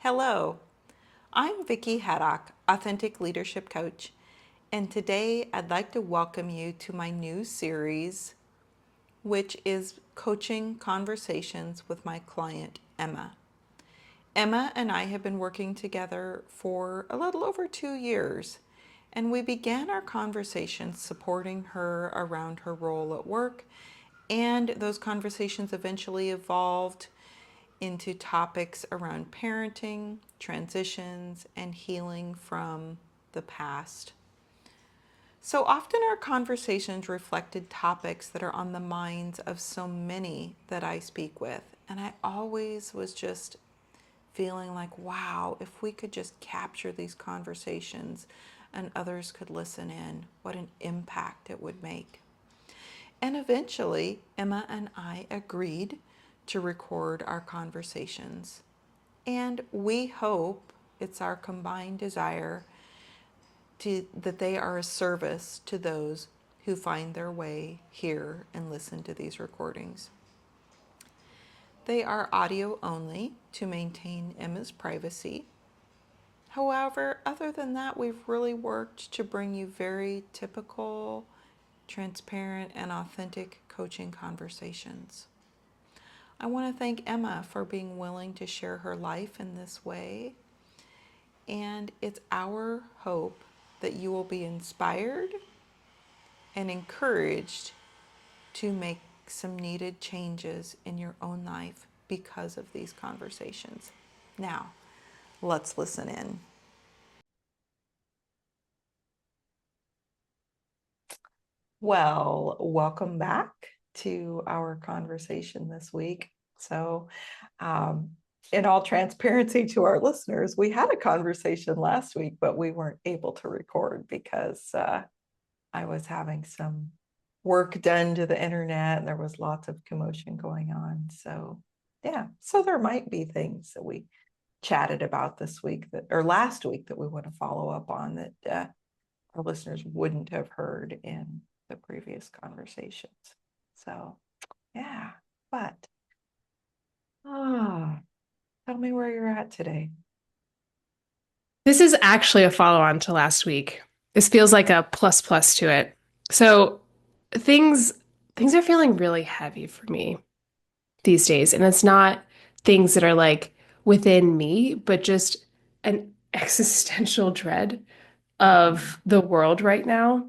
Hello, I'm Vicki Haddock, Authentic Leadership Coach, and today I'd like to welcome you to my new series, which is Coaching Conversations with my client, Emma. Emma and I have been working together for a little over 2 years, and we began our conversations supporting her around her role at work, and those conversations eventually evolved into topics around parenting, transitions, and healing from the past. So often our conversations reflected topics that are on the minds of so many that I speak with. And I always was just feeling like, wow, if we could just capture these conversations and others could listen in, what an impact it would make. And eventually, Emma and I agreed to record our conversations. And we hope it's our combined desire that they are a service to those who find their way here and listen to these recordings. They are audio only to maintain Emma's privacy. However, other than that, we've really worked to bring you very typical, transparent, and authentic coaching conversations. I want to thank Emma for being willing to share her life in this way. And it's our hope that you will be inspired and encouraged to make some needed changes in your own life because of these conversations. Now, let's listen in. Well, welcome back to our conversation this week. So, in all transparency to our listeners, we had a conversation last week, but we weren't able to record because I was having some work done to the internet and there was lots of commotion going on. So, yeah, so there might be things that we chatted about this week or last week that we want to follow up on that our listeners wouldn't have heard in the previous conversations. So, yeah, but tell me where you're at today. This is actually a follow-on to last week. This feels like a plus plus to it. So things things are feeling really heavy for me these days, and it's not things that are like within me, but just an existential dread Mhm. of the world right now.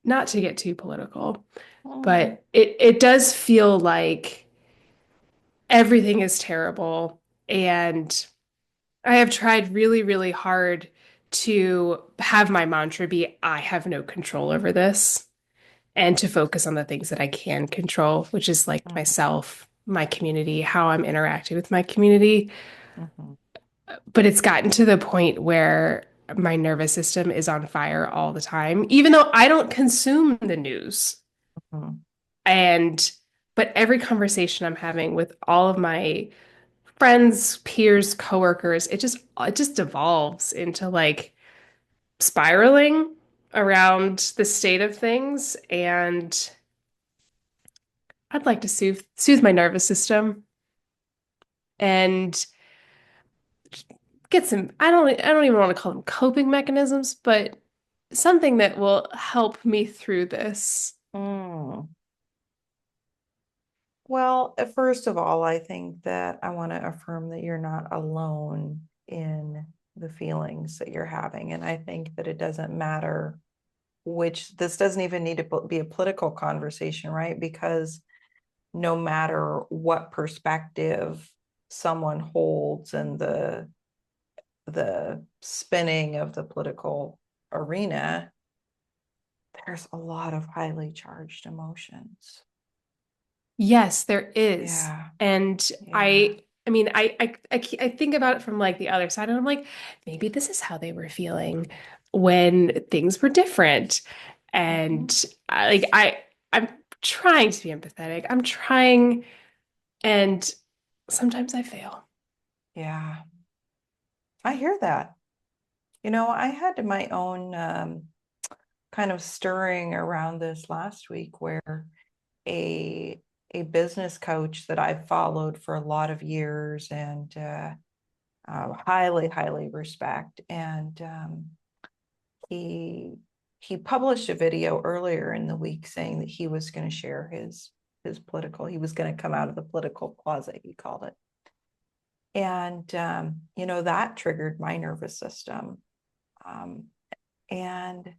Not to get too political, Mm, but it does feel like everything is terrible, and I have tried really, really hard to have my mantra be, I have no control over this, and to focus on the things that I can control, which is like mhm, myself, my community, how I'm interacting with my community. mhm, But it's gotten to the point where my nervous system is on fire all the time, even though I don't consume the news. mhm, And, but every conversation I'm having with all of my friends, peers, coworkers, it just devolves into like spiraling around the state of things, and I'd like to soothe my nervous system and get some I don't even want to call them coping mechanisms, but something that will help me through this. mm. Well, first of all, I think that I want to affirm that you're not alone in the feelings that you're having. And I think that it doesn't matter this doesn't even need to be a political conversation, right? Because no matter what perspective someone holds in the spinning of the political arena, there's a lot of highly charged emotions. Yes, there is. Yeah, And yeah. I think about it from like the other side, and I'm like, maybe this is how they were feeling when things were different. Mhm. And I'm trying to be empathetic. I'm trying, and sometimes I fail. Yeah, I hear that. I had my own kind of stirring around this last week where a a business coach that I've followed for a lot of years and highly, highly respect. And he he published a video earlier in the week saying that he was going to share his political. He was going to come out of the political closet, he called it. And that triggered my nervous system. Um, and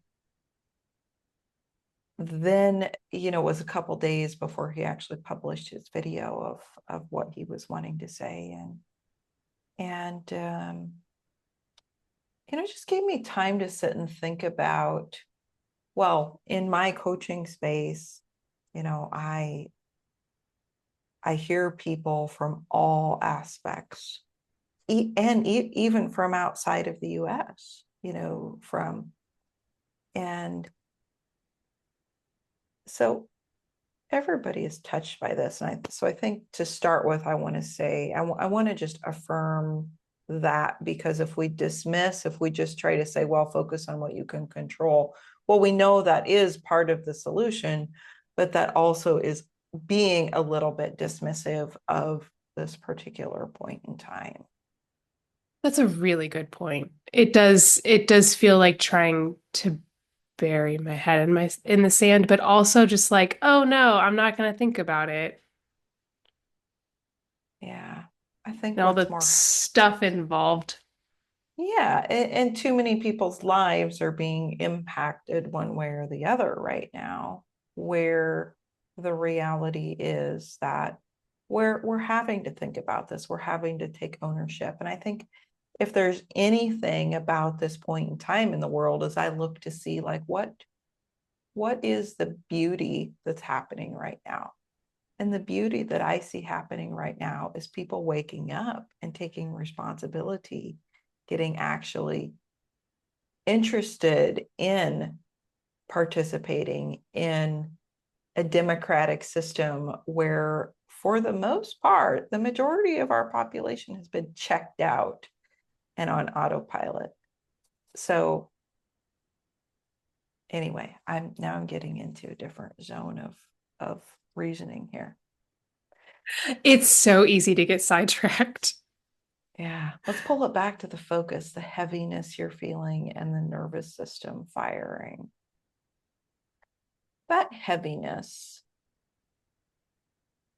then it was a couple days before he actually published his video of what he was wanting to say, and it just gave me time to sit and think about, well, in my coaching space, I hear people from all aspects, and even from outside of the US, from and so everybody is touched by this. And so I think to start with, I want to say, I want to just affirm that, because if we dismiss, if we just try to say, well, focus on what you can control, well, we know that is part of the solution, but that also is being a little bit dismissive of this particular point in time. That's a really good point. It does feel like trying to bury my head in the sand, but also just like, oh no, I'm not going to think about it. Yeah. I think And all what's the more, stuff involved. yeah, and too many people's lives are being impacted one way or the other right now, where the reality is that we're having to think about this. We're having to take ownership. And I think if there's anything about this point in time in the world, as I look to see, like, what is the beauty that's happening right now? And the beauty that I see happening right now is people waking up and taking responsibility, getting actually interested in participating in a democratic system where, for the most part, the majority of our population has been checked out and on autopilot. So anyway, I'm getting into a different zone of reasoning here. It's so easy to get sidetracked. Yeah, let's pull it back to the focus, the heaviness you're feeling and the nervous system firing. That heaviness,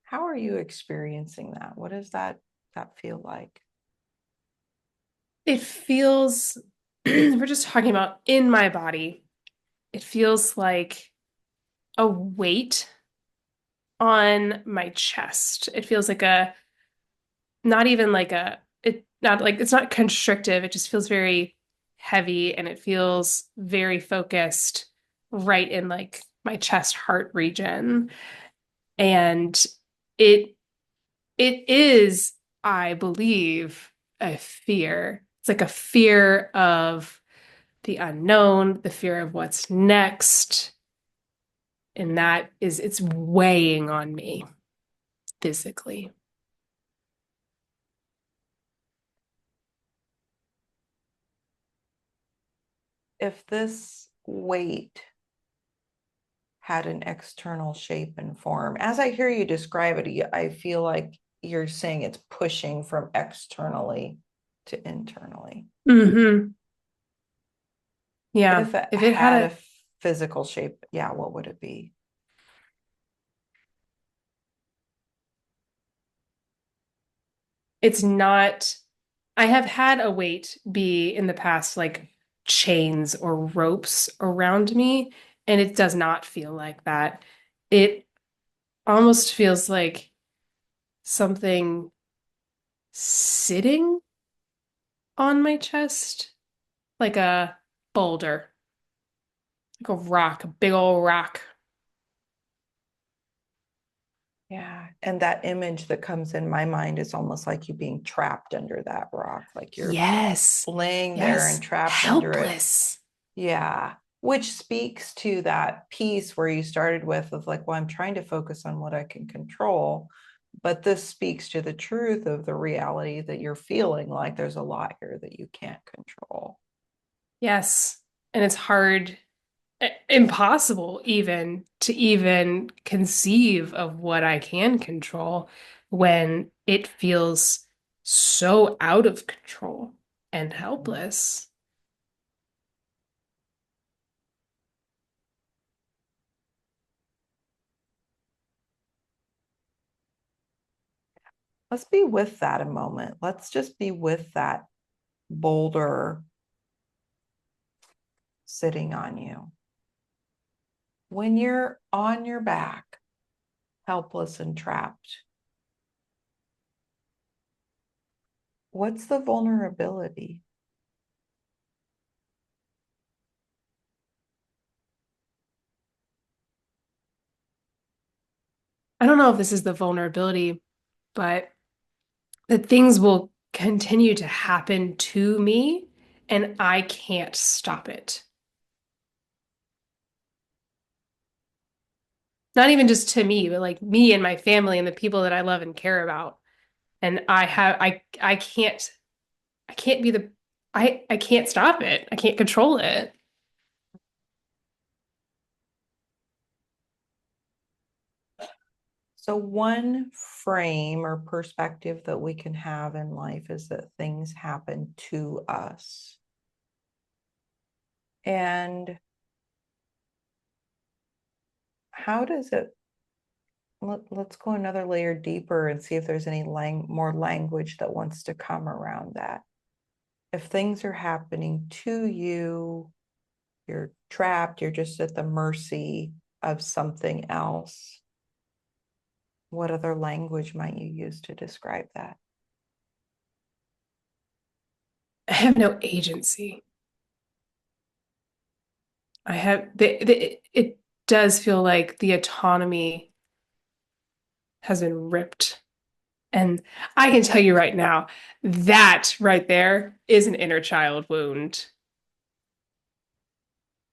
how are you experiencing that? What does that feel like? It feels, we're just talking about in my body, it feels like a weight on my chest. It feels like not even like not like, it's not constrictive. It just feels very heavy and it feels very focused right in like my chest heart region. And it, it is, I believe, a fear. It's like a fear of the unknown, the fear of what's next. And it's weighing on me physically. If this weight had an external shape and form, as I hear you describe it, I feel like you're saying it's pushing from externally to internally. Hmm. Yeah. If it If it had had a, a physical shape, yeah, what would it be? it's not, I have had a weight be in the past like chains or ropes around me, and it does not feel like that. It almost feels like something sitting on my chest, like a boulder, like a rock, a big old rock. Yeah. And that image that comes in my mind is almost like you being trapped under that rock, like you're Yes. laying there and Yes. trapped under it. Helpless. Yeah. Which speaks to that piece where you started with of like, well, I'm trying to focus on what I can control. But this speaks to the truth of the reality that you're feeling like there's a lot here that you can't control. Yes. And it's hard, impossible even to even conceive of what I can control when it feels so out of control and helpless. Let's be with that a moment. Let's just be with that boulder sitting on you. When you're on your back, helpless and trapped, what's the vulnerability? I don't know if this is the vulnerability, but that things will continue to happen to me and I can't stop it. Not even just to me, but like me and my family and the people that I love and care about. And I can't be the I can't stop it. I can't control it. So, one frame or perspective that we can have in life is that things happen to us. And how does it, let's go another layer deeper and see if there's any more language that wants to come around that. If things are happening to you, you're trapped, you're just at the mercy of something else. What other language might you use to describe that? I have no agency. I have it does feel like the autonomy has been ripped. And I can tell you right now, that right there is an inner child wound.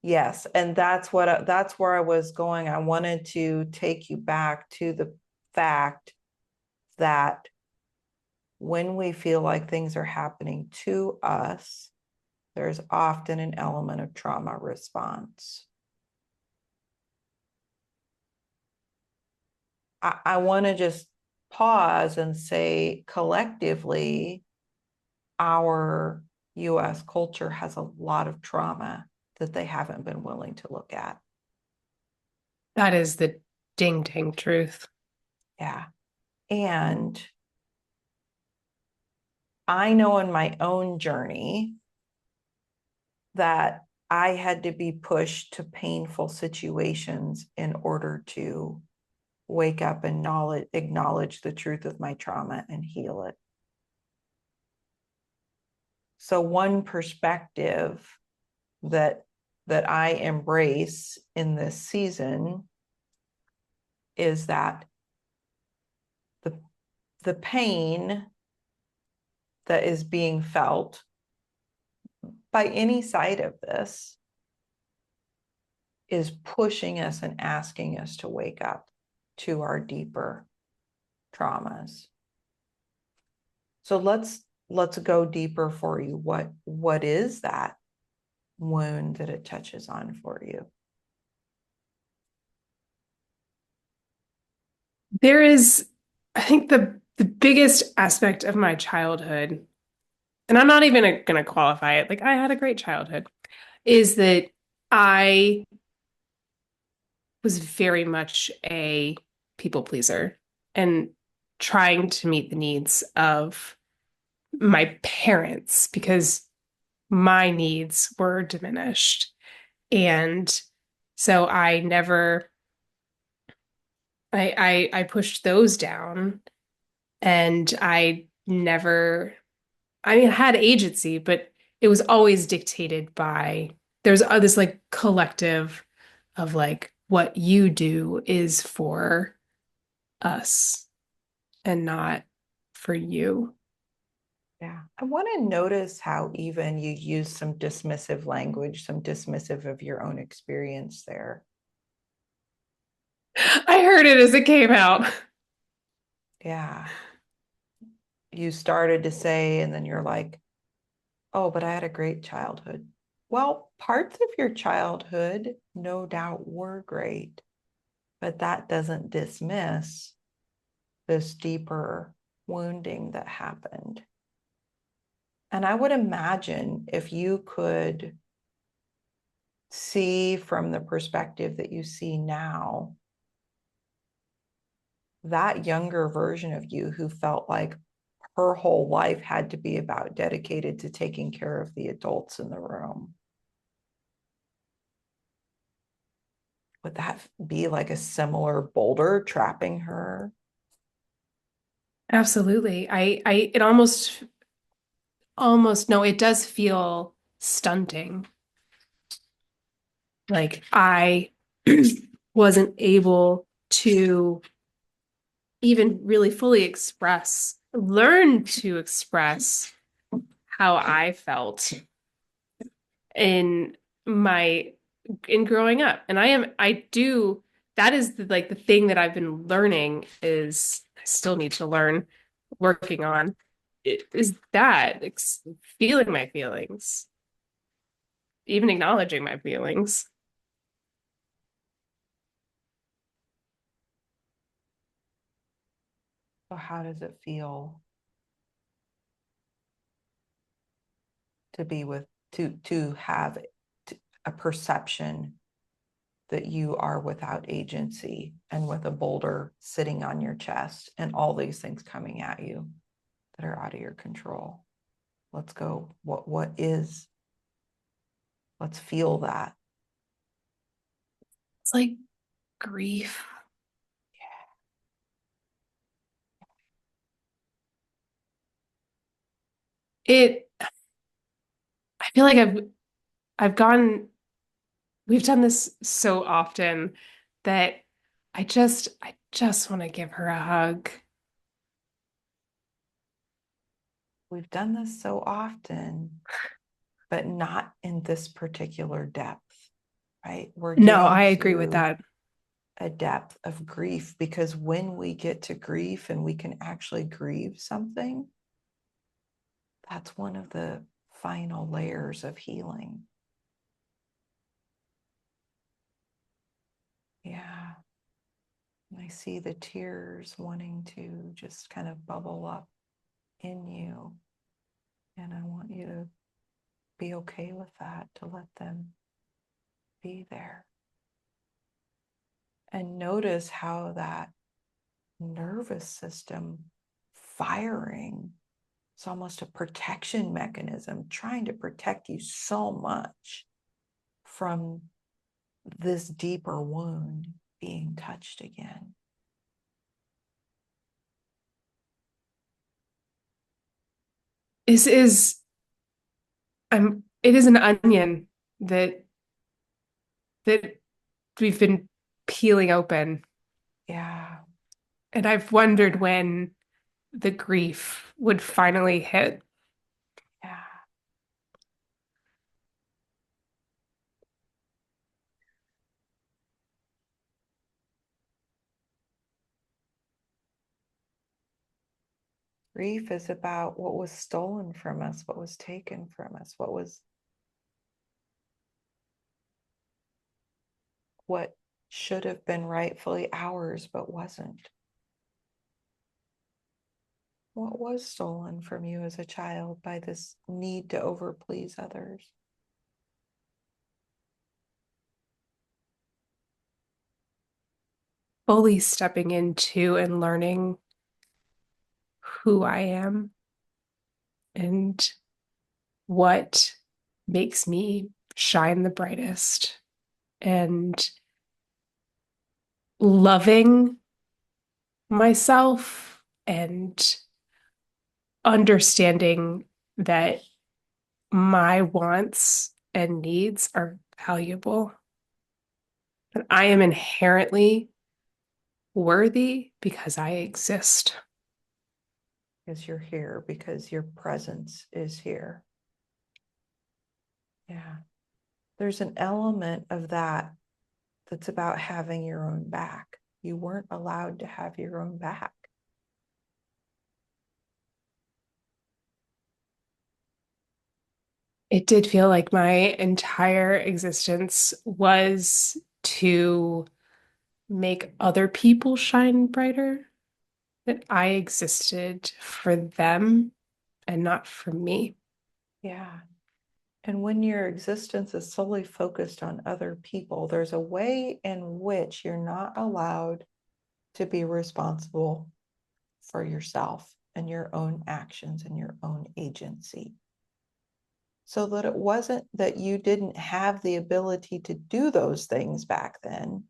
Yes, and that's where I was going. I wanted to take you back to the fact that when we feel like things are happening to us, there's often an element of trauma response. I want to just pause and say collectively, our US culture has a lot of trauma that they haven't been willing to look at. That is the ding ding truth. Yeah. And I know in my own journey that I had to be pushed to painful situations in order to wake up and acknowledge the truth of my trauma and heal it. So one perspective that I embrace in this season is that the the pain that is being felt by any side of this is pushing us and asking us to wake up to our deeper traumas. So let's go deeper for you. What is that wound that it touches on for you? There is, I think the biggest aspect of my childhood, and I'm not even going to qualify it, like I had a great childhood, is that I was very much a people pleaser and trying to meet the needs of my parents because my needs were diminished. And so I never I pushed those down and I never I mean I had agency, but it was always dictated by there's this like collective of like what you do is for us and not for you. Yeah. I want to notice how even you use some dismissive language, some dismissive of your own experience there. I heard it as it came out. Yeah. You started to say, and then you're like, oh, but I had a great childhood. Well, parts of your childhood, no doubt, were great, but that doesn't dismiss this deeper. wounding that happened. And I would imagine if you could see from the perspective that you see now, that younger version of you who felt like her whole life had to be about dedicated to taking care of the adults in the room. Would that be like a similar boulder trapping her? Absolutely. It almost, no, it does feel stunting. Like I wasn't able to even really fully learn to express how I felt in my in growing up. And I do that is like the thing that I've been learning is I still need to learn working on is that feeling my feelings, even acknowledging my feelings. So how does it feel to be with to have a perception that you are without agency and with a boulder sitting on your chest and all these things coming at you that are out of your control? Let's go. What is, let's feel that. It's like grief. It I feel like I've gone we've done this so often that I just want to give her a hug. We've done this so often, but not in this particular depth, right? We're No, getting I agree with to that. a depth of grief because when we get to grief and we can actually grieve something, that's one of the final layers of healing. Yeah. And I see the tears wanting to just kind of bubble up in you. And I want you to be okay with that, to let them be there. And notice how that nervous system firing is almost a protection mechanism, trying to protect you so much from this deeper wound being touched again. This is it is an onion that that we've been peeling open. Yeah. And I've wondered when the grief would finally hit. Yeah. Grief is about what was stolen from us, what was taken from us, what should have been rightfully ours but wasn't. What was stolen from you as a child by this need to overplease others? Fully stepping into and learning who I am and what makes me shine the brightest and loving myself and understanding that my wants and needs are valuable. And I am inherently worthy because I exist. Because you're here, because your presence is here. Yeah. There's an element of that that's about having your own back. You weren't allowed to have your own back. It did feel like my entire existence was to make other people shine brighter. that I existed for them and not for me. Yeah. And when your existence is solely focused on other people, there's a way in which you're not allowed to be responsible for yourself and your own actions and your own agency. So that it wasn't that you didn't have the ability to do those things back then.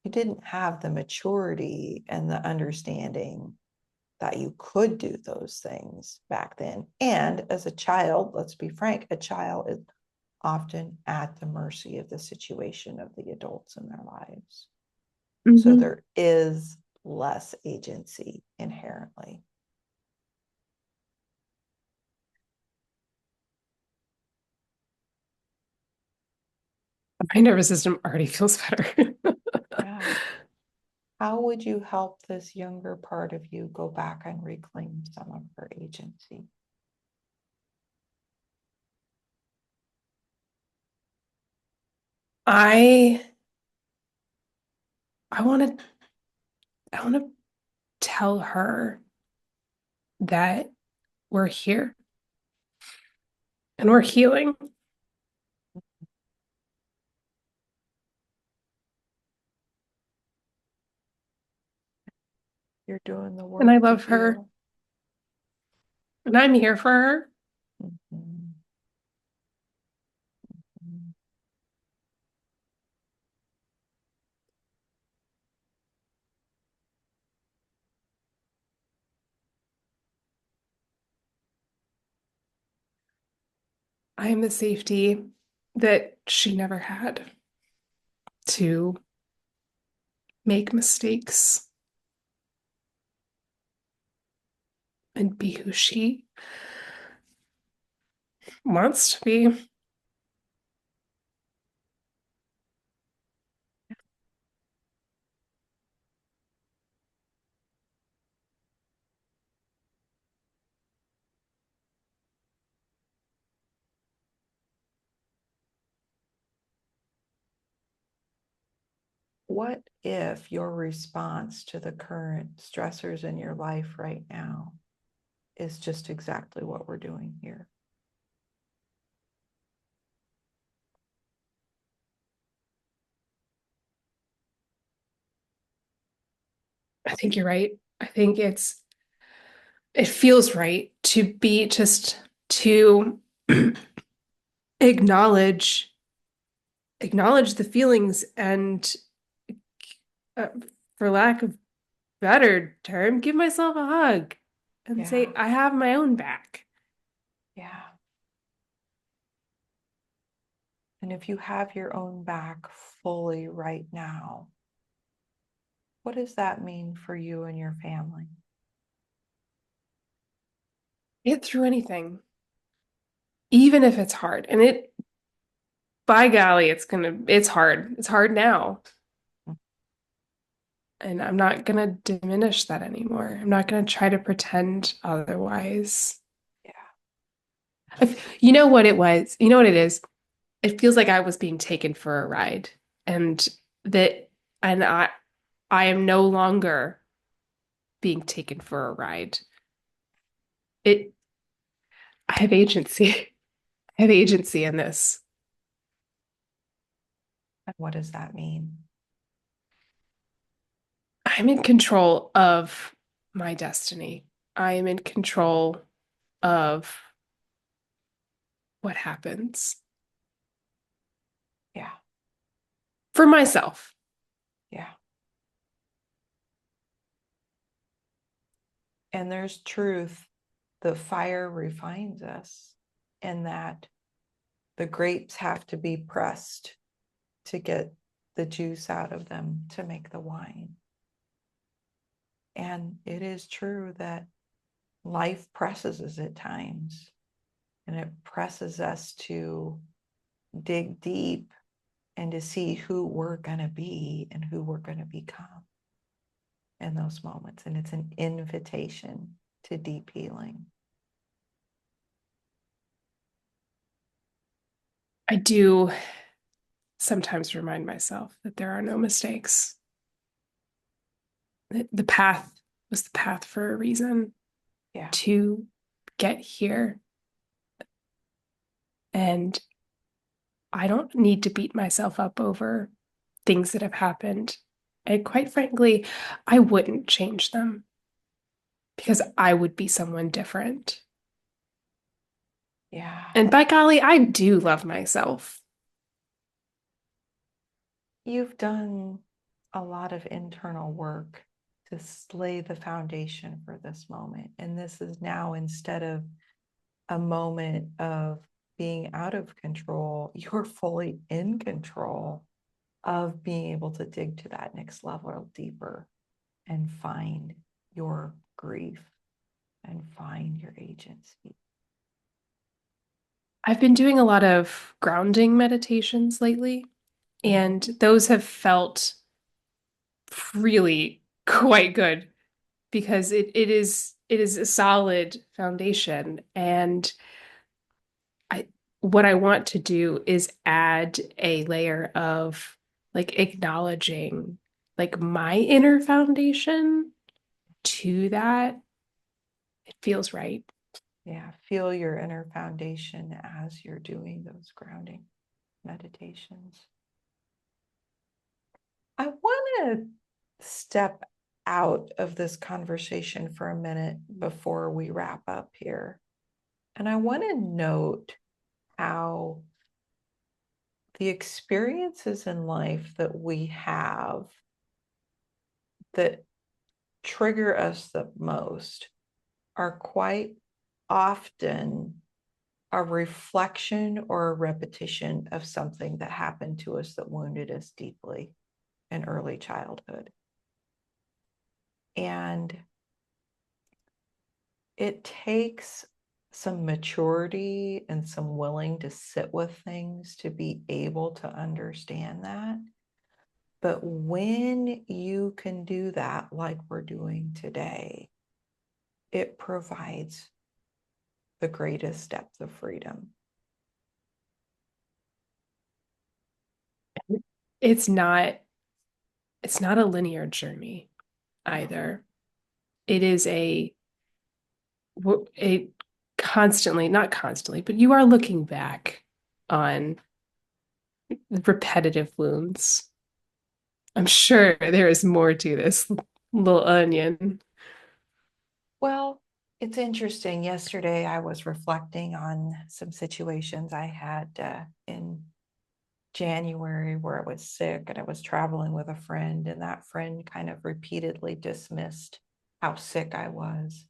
You didn't have the maturity and the understanding that you could do those things back then. And as a child, let's be frank, a child is often at the mercy of the situation of the adults in their lives. So Mhm. there is less agency inherently. My nervous system already feels better. Yeah. How would you help this younger part of you go back and reclaim some of her agency? I I want to I want to tell her that we're here and we're healing You're doing the and I work to love her heal. and I'm here for her. Mhm. I am the safety that she never had to make mistakes and be who she wants to be. What if your response to the current stressors in your life right now is just exactly what we're doing here? I think you're right. I think it feels right to be just to acknowledge acknowledge the feelings and uh, for lack of better term, give myself a hug and say, Yeah, I have my own back. yeah. And if you have your own back fully right now, what does that mean for you and your family? Get through anything, even if it's hard. And by golly, it's hard. It's hard now. And I'm not gonna diminish that anymore. I'm not gonna try to pretend otherwise. Yeah, You know what it was? You know what it is? It feels like I was being taken for a ride and that and I am no longer being taken for a ride. It I have agency. I have agency in this. and what does that mean? I'm in control of my destiny. I am in control of what happens Yeah, for myself. yeah. And there's truth. The fire refines us, and that the grapes have to be pressed to get the juice out of them to make the wine. And it is true that life presses us at times, and it presses us to dig deep and to see who we're going to be and who we're going to become in those moments. And it's an invitation to deep healing. I do sometimes remind myself that there are no mistakes. The path was the path for a reason Yeah. to get here. And I don't need to beat myself up over things that have happened. And quite frankly, I wouldn't change them because I would be someone different. Yeah. And by golly, I do love myself. You've done a lot of internal work to lay the foundation for this moment. And this is now, instead of a moment of being out of control, you're fully in control of being able to dig to that next level deeper and find your grief and find your agency. I've been doing a lot of grounding meditations lately, and Mhm. those have felt really quite good because it is a solid foundation. And I what I want to do is add a layer of like acknowledging like my inner foundation to that. It feels right. Yeah, feel your inner foundation as you're doing those grounding meditations. I want to step out of this conversation for a minute before we wrap up here. And I want to note how the experiences in life that we have that trigger us the most are quite often a reflection or a repetition of something that happened to us that wounded us deeply in early childhood. And it takes some maturity and some willing to sit with things to be able to understand that. But when you can do that, like we're doing today, it provides the greatest depth of freedom. It's not it's not a linear journey No. either. It is a constantly, not constantly, but you are looking back on repetitive wounds. I'm sure there is more to this little onion. Well, it's interesting. Yesterday, I was reflecting on some situations I had in January where I was sick and I was traveling with a friend, and that friend kind of repeatedly dismissed how sick I was.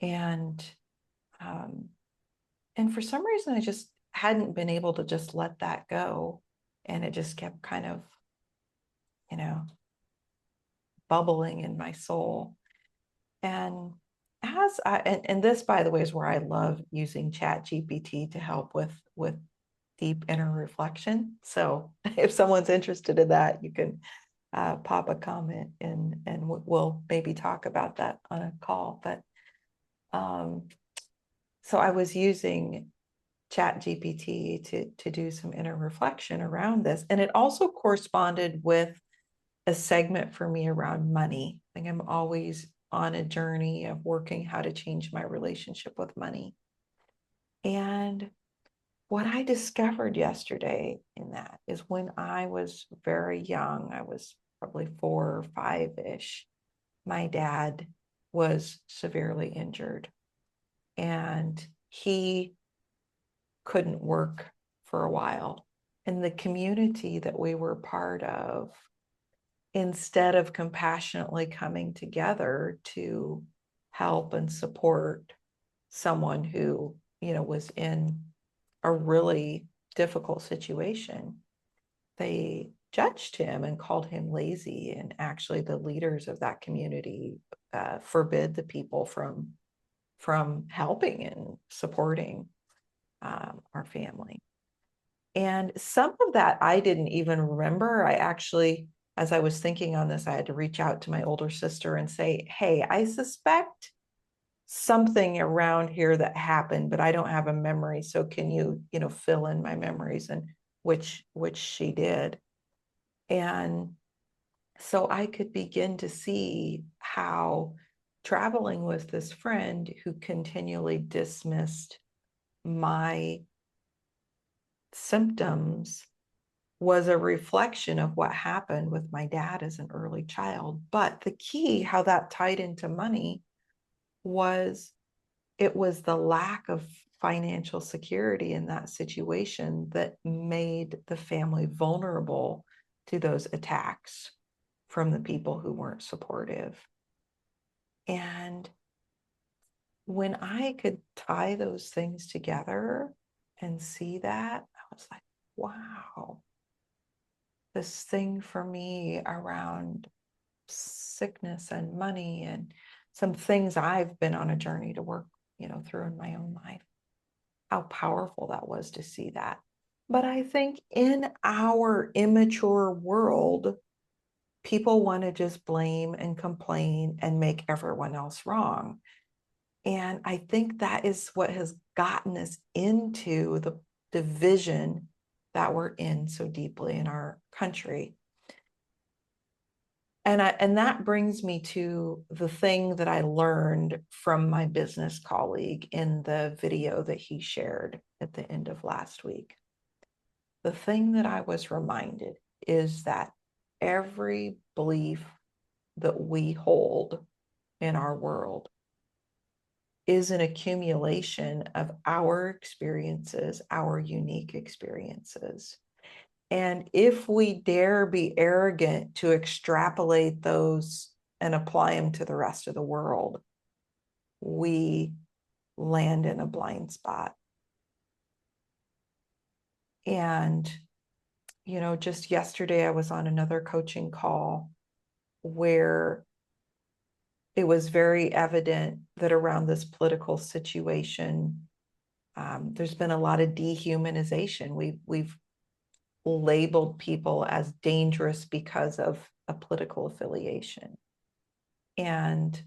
And um, and for some reason, I just hadn't been able to just let that go. And it just kept kind of, you know, bubbling in my soul. And and this, by the way, is where I love using Chat GPT to help with deep inner reflection. So if someone's interested in that, you can pop a comment and we'll maybe talk about that on a call. But um, so I was using Chat GPT to do some inner reflection around this, and it also corresponded with a segment for me around money. I think I'm always on a journey of working how to change my relationship with money. And what I discovered yesterday in that is when I was very young, I was probably 4 or 5-ish, my dad was severely injured and he couldn't work for a while. And the community that we were part of, instead of compassionately coming together to help and support someone who, was in a really difficult situation, they judged him and called him lazy. And actually, the leaders of that community forbid the people from helping and supporting our family. And some of that I didn't even remember. I actually, as I was thinking on this, I had to reach out to my older sister and say, hey, I suspect something around here that happened, but I don't have a memory. So can you, fill in my memories? And which she did. And So I could begin to see how traveling with this friend who continually dismissed my symptoms was a reflection of what happened with my dad as an early child. But the key, how that tied into money, was it was the lack of financial security in that situation that made the family vulnerable to those attacks from the people who weren't supportive. And when I could tie those things together and see that, I was like, wow, this thing for me around sickness and money and some things I've been on a journey to work, through in my own life, how powerful that was to see that. But I think in our immature world, people want to just blame and complain and make everyone else wrong. And I think that is what has gotten us into the division that we're in so deeply in our country. And that brings me to the thing that I learned from my business colleague in the video that he shared at the end of last week. The thing that I was reminded is that every belief that we hold in our world is an accumulation of our experiences, our unique experiences. And if we dare be arrogant to extrapolate those and apply them to the rest of the world, we land in a blind spot. And, just yesterday I was on another coaching call where it was very evident that around this political situation, there's been a lot of dehumanization. We've labeled people as dangerous because of a political affiliation. And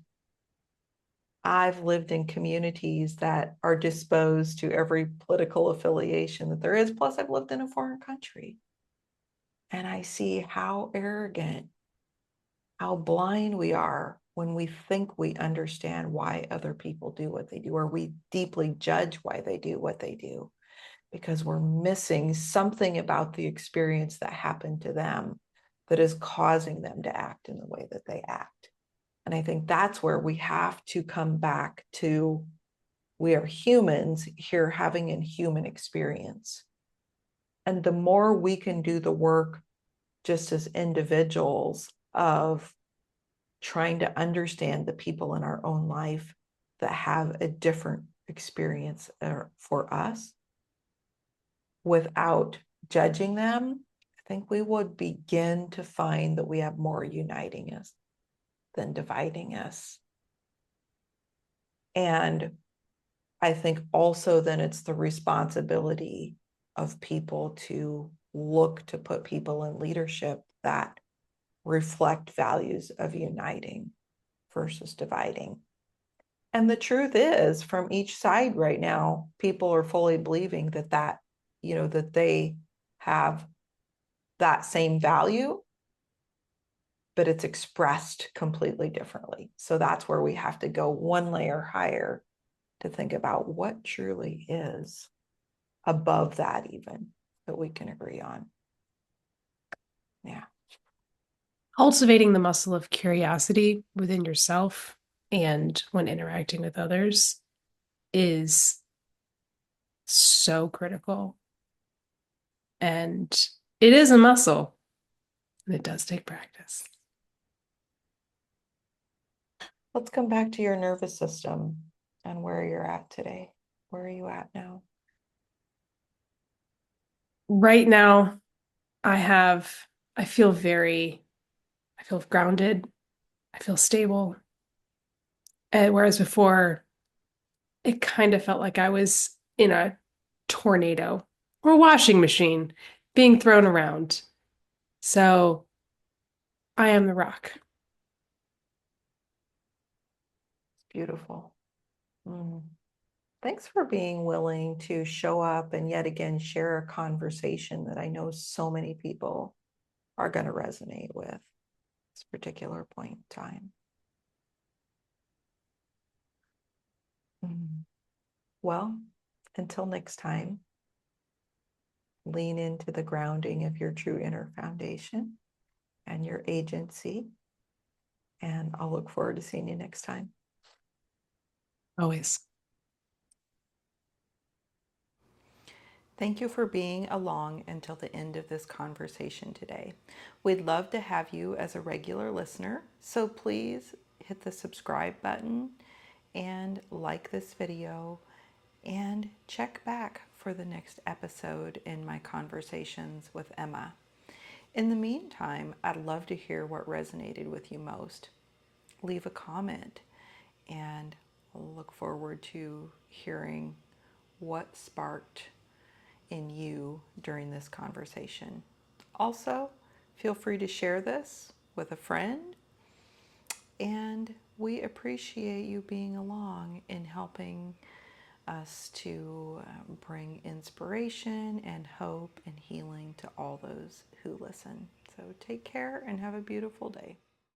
I've lived in communities that are disposed to every political affiliation that there is. Plus, I've lived in a foreign country. And I see how arrogant, how blind we are when we think we understand why other people do what they do, or we deeply judge why they do what they do, because we're missing something about the experience that happened to them that is causing them to act in the way that they act. And I think that's where we have to come back to, we are humans here having a human experience. And the more we can do the work just as individuals of trying to understand the people in our own life that have a different experience for us without judging them, I think we would begin to find that we have more uniting us than dividing us. And I think also then it's the responsibility of people to look to put people in leadership that reflect values of uniting versus dividing. And the truth is, from each side right now, people are fully believing that they have that same value, but it's expressed completely differently. So that's where we have to go one layer higher to think about what truly is above that, even that we can agree on. Yeah. Cultivating the muscle of curiosity within yourself and when interacting with others is so critical. And it is a muscle, and it does take practice. Let's come back to your nervous system and where you're at today. Where are you at now? Right now, I feel I feel grounded, I feel stable. And whereas before, it kind of felt like I was in a tornado or a washing machine being thrown around. So I am the rock. Beautiful. Mm. Thanks for being willing to show up and yet again share a conversation that I know so many people are going to resonate with. this particular point in time. Well, until next time, lean into the grounding of your true inner foundation and your agency. And I'll look forward to seeing you next time. Always. Thank you for being along until the end of this conversation today. We'd love to have you as a regular listener, so please hit the subscribe button and like this video and check back for the next episode in my conversations with Emma. In the meantime, I'd love to hear what resonated with you most. Leave a comment, and I'll look forward to hearing what sparked in you during this conversation. Also, feel free to share this with a friend, and we appreciate you being along in helping us to bring inspiration and hope and healing to all those who listen. So take care and have a beautiful day.